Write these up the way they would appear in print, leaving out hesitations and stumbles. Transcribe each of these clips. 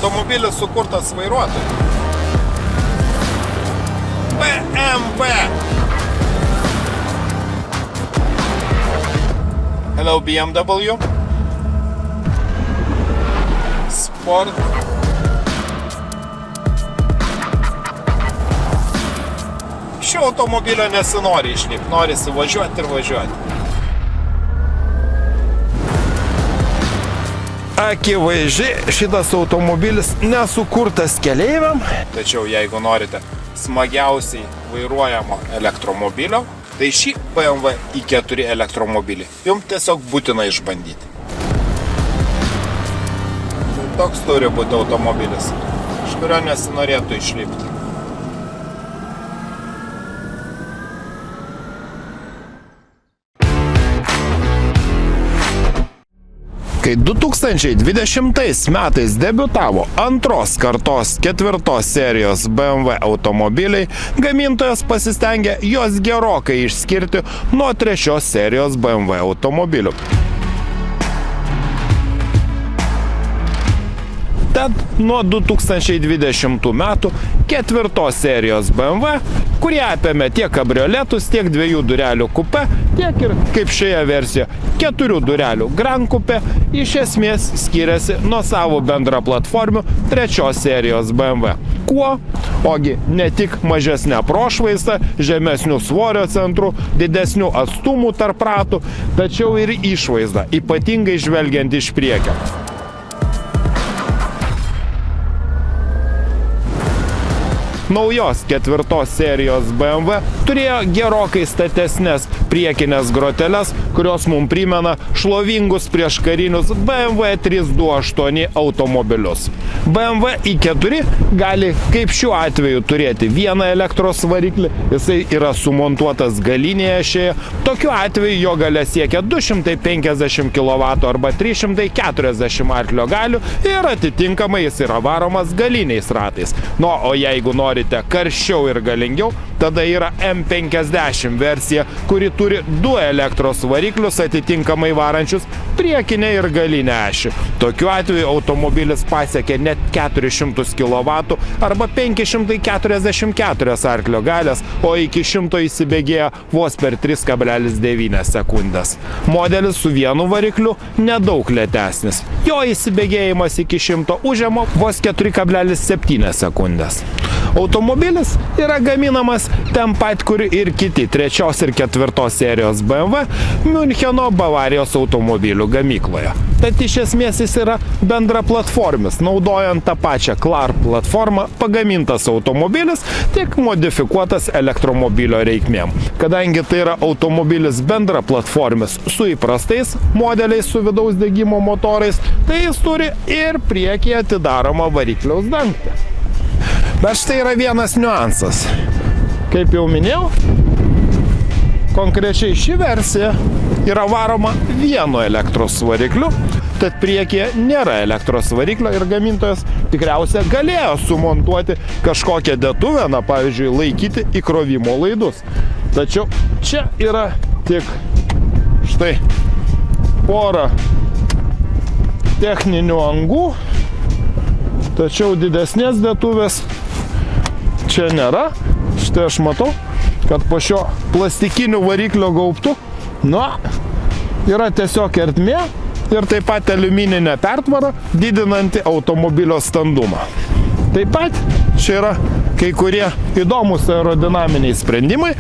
Automobilis sukurtas vairuotojui. BMW. Hello, BMW. Sport. Šio automobilio nesinori išlipti, norisi važiuoti ir važiuoti. Akivaizdžiai šitas automobilis nesukurtas keleiviam. Tačiau jeigu norite smagiausiai vairuojamo elektromobilio, tai šį BMW i4 elektromobilį jums tiesiog būtina išbandyti. Tai toks turi būti automobilis, iš kurio nesinorėtų išlipti. Kai 2020 metais debiutavo antros kartos 4 serijos BMW automobiliai, gamintojas pasistengė juos gerokai išskirti nuo 3 serijos BMW automobilių. Tad nuo 2020 metų 4 serijos BMW, kurie apėmė tiek kabrioletus, tiek 2 durelių kupę, tiek ir, kaip šioje versijoje, 4 durelių Grand Coupe, iš esmės skiriasi nuo savo bendraplatformių 3 serijos BMW. Kuo? Ogi ne tik mažesnė prošvaista, žemesnių svorio centrų, didesnių atstumų tarp ratų, tačiau ir išvaizda, ypatingai žvelgiant iš priekio. Naujos 4 serijos BMW turėjo gerokai statesnės priekinės groteles, kurios mums primena šlovingus prieškarinius BMW 328 automobilius. BMW i4 gali, kaip šiuo atveju, turėti vieną elektros variklį, jisai yra sumontuotas galinėje ašėje. Tokiu atveju jo galia siekia 250 kW arba 340 arklio galių ir atitinkamai jis yra varomas galiniais ratais. O jeigu norite karščiau ir galingiau, tada yra M50 versija, kuri turi 2 elektros variklius atitinkamai varančius priekinę ir galinę ašį. Tokiu atveju automobilis pasiekia net 400 kW arba 544 arklio galės, o iki 100 įsibėgėja vos per 3,9 sekundės. Modelis su vienu varikliu nedaug lėtesnis. Jo įsibėgėjimas iki 100 užima vos 4,7 sekundės. Automobilis yra gaminamas ten pat, kur ir kiti 3 ir 4 serijos BMW Müncheno Bavarijos automobilių gamykloje. Tad iš esmės jis yra bendraplatformis, naudojant tą pačią CLAR platformą pagamintas automobilis, tik modifikuotas elektromobilio reikmėm. Kadangi tai yra automobilis bendraplatformis su įprastais modeliais su vidaus degimo motorais, tai jis turi ir priekyje atidaromą varikliaus dangtį. Bet štai yra vienas niuansas. Kaip jau minėjau, konkrečiai ši versija yra varoma vienu elektros varikliu, tad priekyje nėra elektros variklio ir gamintojas tikriausiai galėjo sumontuoti kažkokią dėtuvę, pavyzdžiui, laikyti įkrovimo laidus. Tačiau čia yra tik štai pora techninių angų, tačiau didesnės dėtuvės čia nėra. Štai aš matau, kad po šio plastikinių variklio gaubtų, yra tiesiog ertmė ir taip pat aliumininė pertvara, didinanti automobilio standumą. Taip pat čia yra kai kurie įdomus aerodinaminiai sprendimai.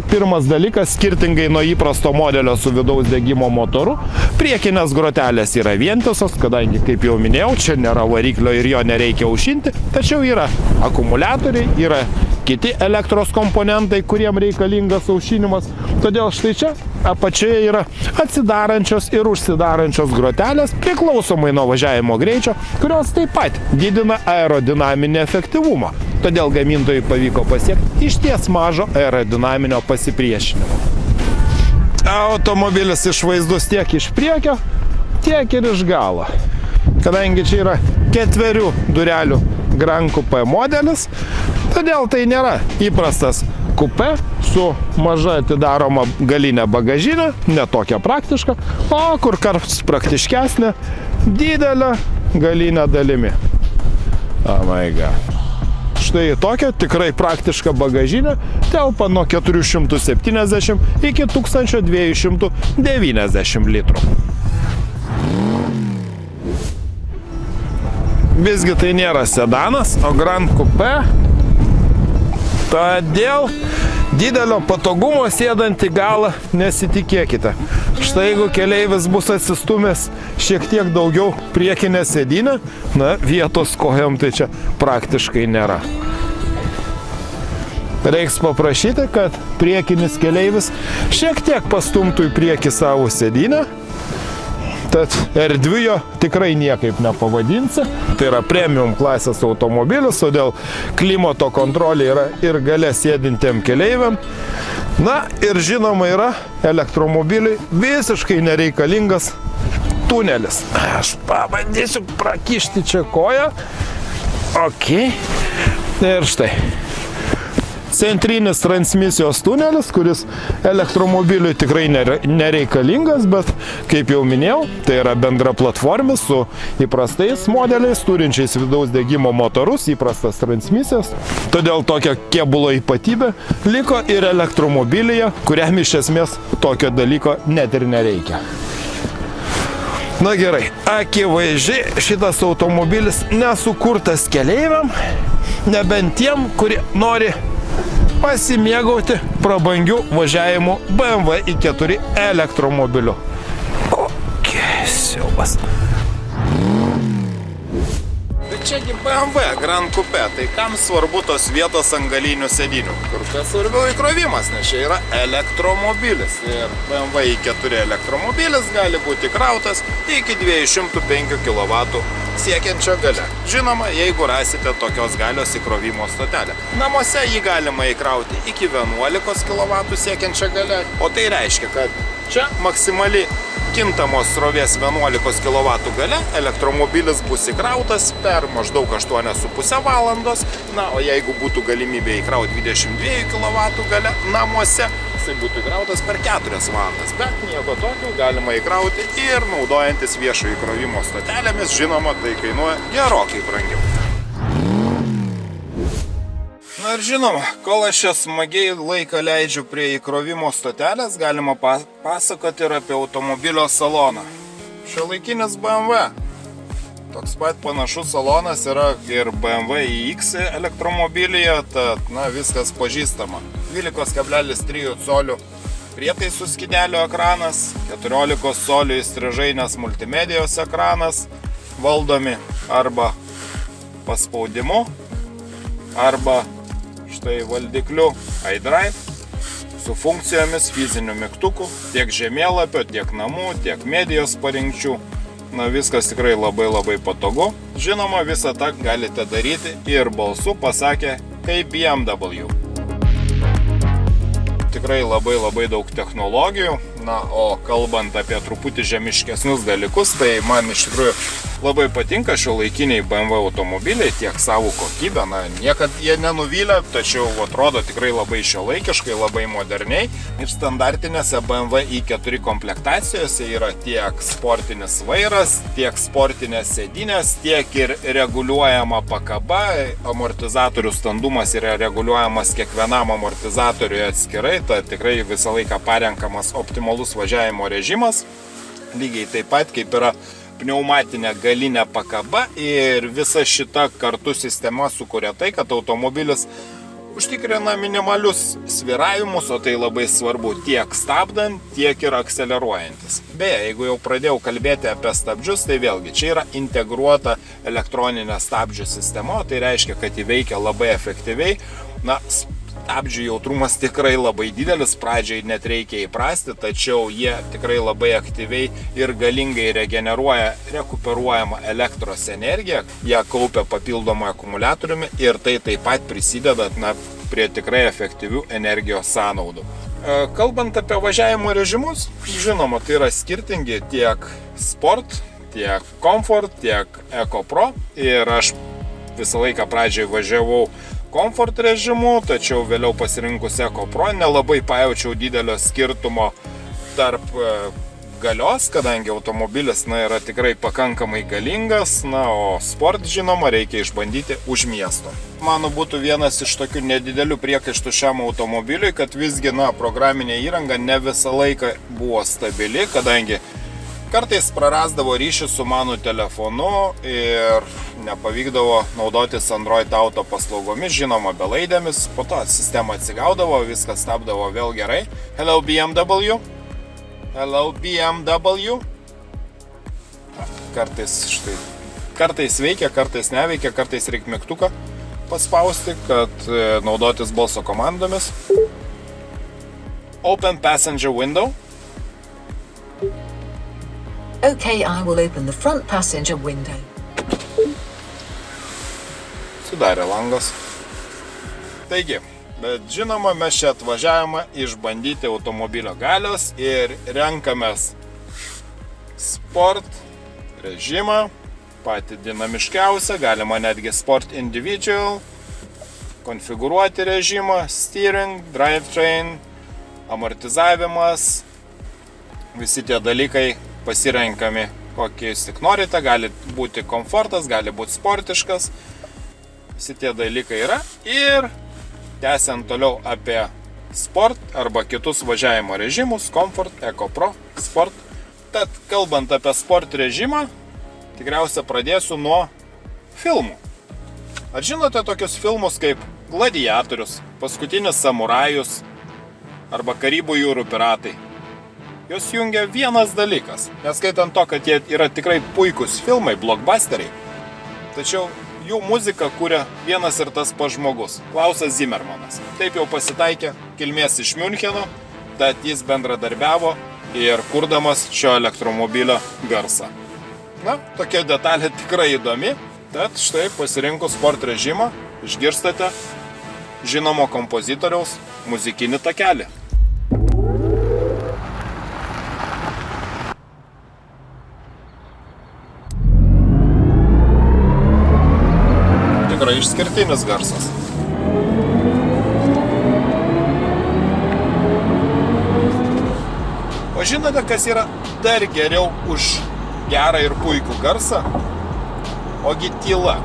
Pirmas dalykas, skirtingai nuo įprasto modelio su vidaus degimo motoru, priekinės grotelės yra vientisos, kadangi, kaip jau minėjau, čia nėra variklio ir jo nereikia aušinti, tačiau yra akumuliatoriai, yra kiti elektros komponentai, kuriem reikalingas aušinimas. Todėl štai čia apačioje yra atsidarančios ir užsidarančios grotelės, priklausomai nuo važiavimo greičio, kurios taip pat didina aerodinaminį efektyvumą. Todėl gamintojui pavyko pasiekti išties mažo aerodinaminio pasipriešinimo. Automobilis išvaizdus tiek iš priekio, tiek ir iš galo. Kadangi čia yra 4 durelių Grand Coupe modelis, todėl tai nėra įprastas kupė su maža atidaroma galinė bagažinė, ne tokia praktiška, o kur kas praktiškesnė didelė galinė dalimi. Oh my god. Štai tokia tikrai praktiška bagažinė telpa nuo 470 iki 1290 litrų. Visgi tai nėra sedanas, o Grand Coupe. Todėl didelio patogumo sėdant į galą nesitikėkite. Štai jeigu keleivis bus atsistumęs šiek tiek daugiau priekinę sėdynę, na, vietos kojom tai čia praktiškai nėra. Reiks paprašyti, kad priekinis keleivis šiek tiek pastumtų į priekį savo sėdynę. Tad erdvijo tikrai niekaip nepavadinsi. Tai yra premium klasės automobilis, todėl klimato kontrolė yra ir gale sėdintiem keleiviam. Na ir žinoma yra elektromobiliui visiškai nereikalingas tunelis. Aš pabandysiu prakišti čia koją. Ok. Ir štai. Centrinis transmisijos tunelis, kuris elektromobiliui tikrai nereikalingas, bet, kaip jau minėjau, tai yra bendra platformis su įprastais modeliais, turinčiais vidaus degimo motorus, įprastas transmisijas. Todėl tokia kėbulo ypatybė liko ir elektromobilyje, kuriam iš esmės tokio dalyko net ir nereikia. Na gerai, akivaizdžiai šitas automobilis nesukurtas keleiviam, nebent tiem, kurie nori pasimėgauti prabangių važiavimų BMW i4 elektromobiliu. Kokia siaubas. Bet čiagi BMW Grand Coupe, tai kam svarbu tos vietos ant galinių sėdinių? Kur kas svarbiau įkrovimas, nes čia yra elektromobilis. Ir BMW i4 elektromobilis gali būti krautas iki 205 kW siekiančią galę. Žinoma, jeigu rasite tokios galios įkrovimo stotelę. Namuose jį galima įkrauti iki 11 kW siekiančią galę, o tai reiškia, kad čia maksimali kintamos srovės 11 kW gale elektromobilis bus įkrautas per maždaug 8,5 valandos. Na, o jeigu būtų galimybė įkrauti 22 kW gale namuose, jisai būtų įkrautas per 4 valandas. Bet nieko tokio galima įkrauti ir naudojantis viešo įkrovimo stotelėmis, žinoma, tai kainuoja gerokai brangiau. Na ir žinoma, kol aš čia smagiai laiką leidžiu prie įkrovimo stotelės, galima pasakoti ir apie automobilio saloną. Šiuolaikinis BMW. Toks pat panašus salonas yra ir BMW iX elektromobilyje, tad na, viskas pažįstama. 12,3 colių prietaisų skydelio ekranas, 14 colių įstrižainės multimedijos ekranas, valdomi arba paspaudimu, arba štai valdikliu iDrive su funkcijomis fizinių mygtukų, tiek žemėlapio, tiek namų, tiek medijos parinkčių. Na, viskas tikrai labai patogu. Žinoma, visą tą galite daryti ir balsu pasakę hey BMW. Tikrai labai daug technologijų. Na, o kalbant apie truputį žemiškesnius dalykus, tai man iš tikrųjų labai patinka šiuolaikiniai BMW automobiliai, tiek savo kokybę. Na, niekad jie nenuvylė, tačiau atrodo tikrai labai šiuolaikiškai, labai moderniai. Ir standartinėse BMW i4 komplektacijose yra tiek sportinis vairas, tiek sportinės sėdynės, tiek ir reguliuojama pakaba. Amortizatorių standumas yra reguliuojamas kiekvienam amortizatoriui atskirai, tad tikrai visą laiką parenkamas optimalus važiavimo režimas. Lygiai taip pat kaip yra pneumatinė galinė pakaba ir visa šita kartu sistema sukuria tai, kad automobilis užtikrina minimalius sviravimus, o tai labai svarbu tiek stabdant, tiek ir akceleruojantis. Beje, jeigu jau pradėjau kalbėti apie stabdžius, tai vėlgi čia yra integruota elektroninė stabdžių sistema, tai reiškia, kad ji veikia labai efektyviai. Na, stabdžių jautrumas tikrai labai didelis, pradžiai net reikia įprasti, tačiau jie tikrai labai aktyviai ir galingai regeneruoja rekuperuojamą elektros energiją, ją kaupia papildomą akumuliatoriumi ir tai taip pat prisideda prie tikrai efektyvių energijos sąnaudų. Kalbant apie važiavimo režimus, žinoma, tai yra skirtingi tiek Sport, tiek Comfort, tiek Eco Pro ir aš visą laiką pradžiai važiavau Comfort režimu, tačiau vėliau pasirinkus Eco Pro nelabai pajaučiau didelio skirtumo tarp galios, kadangi automobilis yra tikrai pakankamai galingas, o sport, žinoma, reikia išbandyti už miesto. Mano būtų vienas iš tokių nedidelių priekaištų šiam automobiliui, kad visgi, programinė įranga ne visą laiką buvo stabili, kadangi kartais prarasdavo ryšį su mano telefonu ir nepavykdavo naudotis Android Auto paslaugomis, žinoma, belaidėmis, po to sistema atsigaudavo, viskas tapdavo vėl gerai. Hello BMW. Hello BMW. Kartais veikia, kartais neveikia, kartais reikia mygtuką paspausti, kad naudotis balso komandomis. Open passenger window. Okay, I will open the front passenger window. Sudarė langas. Taigi, bet žinoma, mes čia atvažiavome išbandyti automobilio galios ir renkamės sport režimą, patį dinamiškiausią, galima netgi sport individual, konfigūruoti režimą, steering, drivetrain, amortizavimas, visi tie dalykai pasirenkami, kokį jūs tik norite, gali būti komfortas, gali būti sportiškas, visi tie dalykai yra. Ir tęsiant toliau apie sport arba kitus važiavimo režimus, Comfort, Eco Pro, Sport. Tad kalbant apie sport režimą, tikriausia pradėsiu nuo filmų. Ar žinote tokius filmus kaip Gladiatorius, Paskutinis samurajus arba Karibų jūrų piratai? Jos jungia vienas dalykas, neskaitant to, kad jie yra tikrai puikūs filmai, blockbusteriai, tačiau jų muziką kūrė vienas ir tas pats žmogus, Klausas Zimmermanas. Taip jau pasitaikė, kilmės iš Miuncheno, tad jis bendradarbiavo ir kurdamas šio elektromobilio garsą. Tokia detalė tikrai įdomi, tad štai pasirinkus sport režimą, išgirstate žinomo kompozitoriaus muzikinį takelį. Tikrai išskirtinis garsas. O žinote, kas yra dar geriau už gerą ir puikų garsą? Ogi tyla.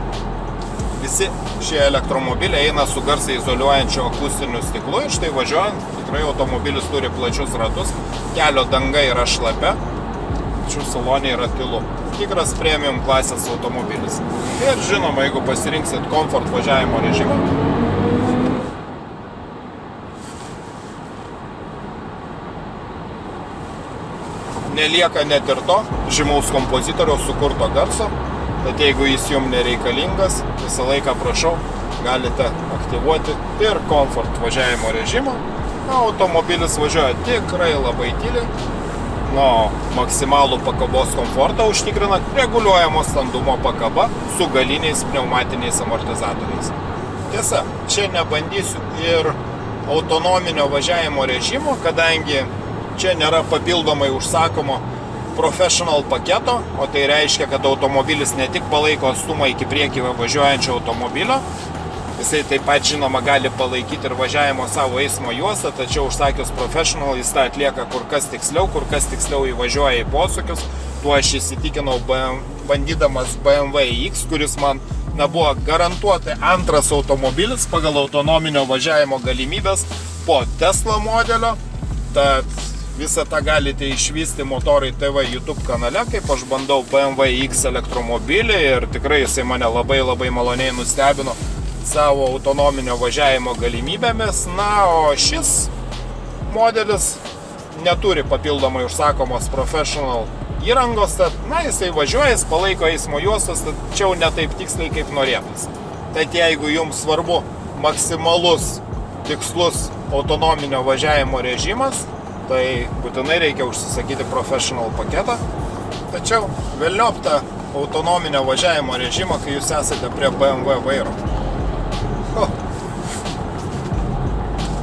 Visi šie elektromobiliai eina su garsą izoliuojančiu akustiniu stiklu ir štai važiuojant, tikrai automobilis turi plačius ratus, kelio danga yra šlapia, tačiau salone yra tylu. Tikras premium klasės automobilis. Ir žinoma, jeigu pasirinksit Comfort važiavimo režimą, nelieka net ir to žymaus kompozitoriaus sukurto garso, tad jeigu jis jums nereikalingas, visą laiką prašau, galite aktyvuoti ir Comfort važiavimo režimą. Automobilis važiuoja tikrai labai tyliai, maksimalų pakabos komfortą užtikrina reguliuojamo standumo pakaba su galiniais pneumatiniais amortizatoriais. Tiesa, čia nebandysiu ir autonominio važiavimo režimo, kadangi čia nėra papildomai užsakomo professional paketo, o tai reiškia, kad automobilis ne tik palaiko atstumą iki priekį važiuojančio automobilio, jisai taip pat, žinoma, gali palaikyti ir važiavimo savo eismo juostą, tačiau užsakius professional jis tą atlieka kur kas tiksliau įvažiuoja į posūkius. Tuo aš įsitikinau bandydamas BMW X, kuris man buvo garantuotai antras automobilis pagal autonominio važiavimo galimybės po Tesla modelio. Tad visą tą galite išvysti Motorai TV YouTube kanale, kaip aš bandau BMW X elektromobilį ir tikrai jisai mane labai maloniai nustebino savo autonominio važiavimo galimybėmis. O šis modelis neturi papildomai užsakomos professional įrangos, tad jisai važiuoja, jis palaiko eismo juostas, tačiau ne taip tiksliai kaip norėtas. Tad jeigu jums svarbu maksimalus tikslus autonominio važiavimo režimas, tai būtinai reikia užsisakyti professional paketą. Tačiau velniop tą autonominio važiavimo režimą, kai jūs esate prie BMW vairo.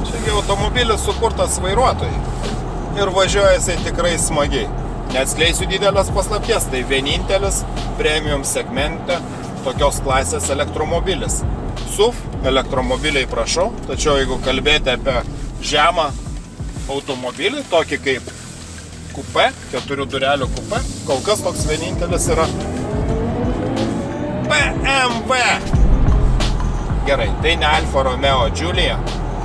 Čiagi automobilis sukurtas vairuotojai ir važiuoja jisai tikrai smagiai. Neatskleisiu didelės paslapties, tai vienintelis premium segmente tokios klasės elektromobilis. SUV elektromobiliai prašau, tačiau jeigu kalbėti apie žemą automobilį, tokį kaip kupė, 4 durelių kupė. Kol kas toks vienintelis yra BMW. Gerai, tai ne Alfa Romeo Giulia,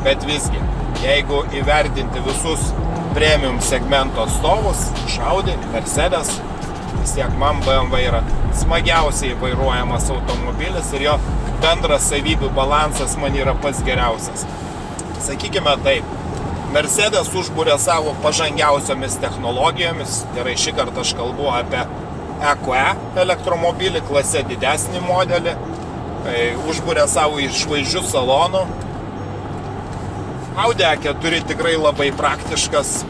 bet visgi, jeigu įvertinti visus premium segmento atstovus, Audi, Mercedes, vis tiek man BMW yra smagiausiai vairuojamas automobilis ir jo bendras savybių balansas man yra pats geriausias. Sakykime taip, Mercedes užbūrė savo pažangiausiomis technologijomis, gerai, šį kartą aš kalbu apie EQE elektromobilį, klase didesnį modelį, užbūrė savo išvaizdžių salonų. Audi A4 tikrai labai praktiškas,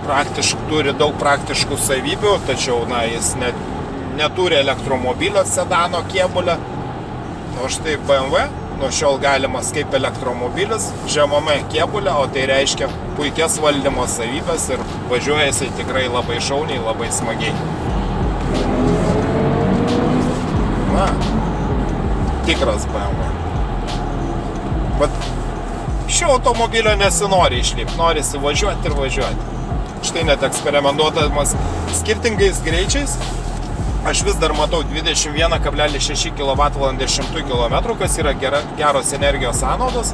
turi daug praktiškų savybių, tačiau jis neturi elektromobilio sedano kėbulę. O štai BMW nuo šiol galimas kaip elektromobilis žemame kėbulė, o tai reiškia puikias valdymo savybės ir važiuoja jisai tikrai labai šauniai, labai smagiai. Tikras BMW. Bet šio automobilio nesinori išlipti, norisi važiuoti ir važiuoti. Štai net eksperimentuodamas skirtingais greičiais, aš vis dar matau 21,6 kWh 100 km, kas yra geros energijos sąnaudos.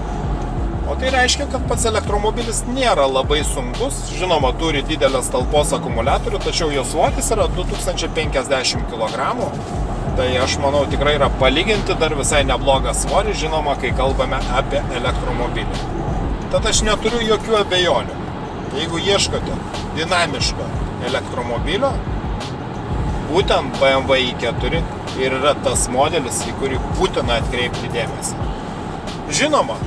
O tai reiškia, kad pats elektromobilis nėra labai sunkus, žinoma, turi didelės talpos akumuliatorių, tačiau jo svoris yra 2050 kg. Tai aš manau tikrai yra palyginti dar visai neblogas svoris, žinoma, kai kalbame apie elektromobilį. Tad aš neturiu jokių abejonių. Jeigu ieškote dinamiško elektromobilio, būtent BMW i4 ir yra tas modelis, į kurį būtina atkreipti dėmesį. Žinoma,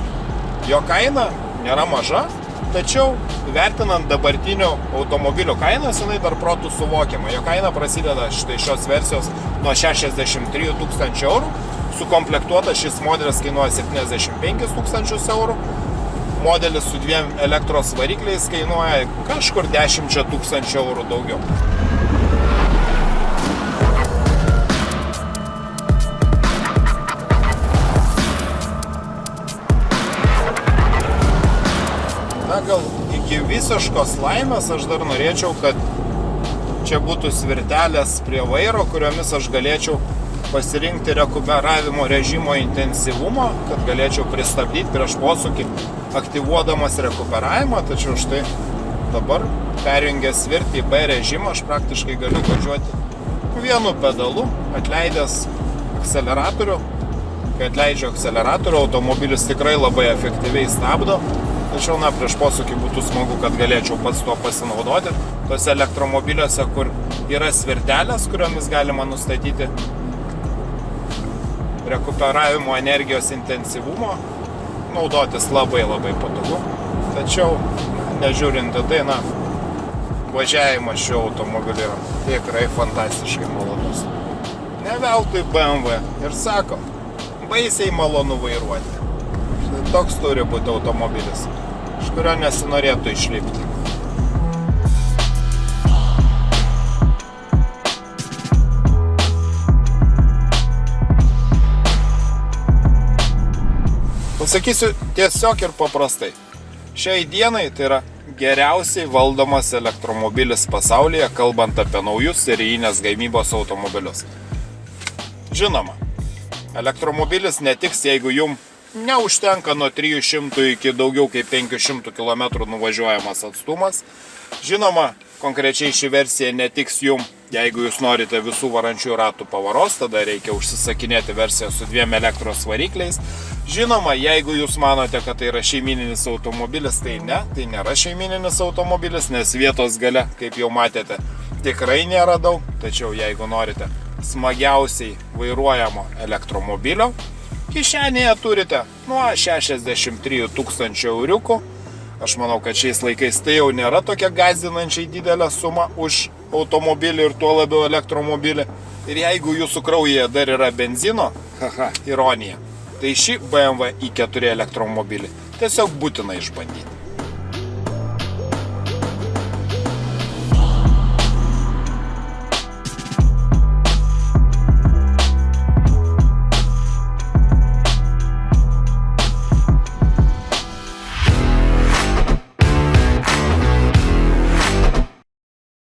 jo kaina nėra maža, tačiau vertinant dabartinių automobilių kainas, jinai dar protų suvokiama. Jo kaina prasideda štai šios versijos nuo 63 000 eurų. Sukomplektuotas šis modelis kainuoja 75 000 eurų. Modelis su 2 elektros varikliais kainuoja kažkur 10 000 eurų daugiau. Gal iki visiškos laimės aš dar norėčiau, kad čia būtų svirtelės prie vairo, kuriomis aš galėčiau pasirinkti rekuperavimo režimo intensyvumą, kad galėčiau pristabdyti prieš posūkį, aktyvuodamas rekuperavimą, tačiau štai dabar perjungęs svirtį į B režimą, aš praktiškai galiu važiuoti vienu pedalu, atleidęs akceleratorių. Kai atleidžiu akceleratorių, automobilis tikrai labai efektyviai stabdo. Tačiau, prieš posūkį būtų smagu, kad galėčiau pats tuo pasinaudoti. Tose elektromobiliuose, kur yra svirtelės, kuriomis galima nustatyti rekuperavimo energijos intensyvumo, naudotis labai patogu. Tačiau, nežiūrint tai, važiavimas šio automobilio yra tikrai fantastiškai malonus. Ne veltui BMW ir sako, baisiai malonu vairuoti. Štai toks turi būti automobilis, iš kurio nesinorėtų išlipti. Pasakysiu tiesiog ir paprastai. Šiai dienai tai yra geriausiai valdomas elektromobilis pasaulyje, kalbant apie naujus serijinės gamybos automobilius. Žinoma, elektromobilis netiks, jeigu jum neužtenka nuo 300 iki daugiau kaip 500 km nuvažiuojamas atstumas. Žinoma, konkrečiai ši versija netiks jum, jeigu jūs norite visų varančių ratų pavaros, tada reikia užsisakinėti versiją su 2 elektros varikliais. Žinoma, jeigu jūs manote, kad tai yra šeimyninis automobilis, tai ne, tai nėra šeimyninis automobilis, nes vietos gale, kaip jau matėte, tikrai nėra daug. Tačiau jeigu norite smagiausiai vairuojamo elektromobilio, kišenėje turite nuo 63 000 euriukų. Aš manau, kad šiais laikais tai jau nėra tokia gąsdinančiai didelė suma už automobilį ir tuo labiau elektromobilį. Ir jeigu jūsų kraujyje dar yra benzino, ironija, tai šį BMW i4 elektromobilį tiesiog būtina išbandyti.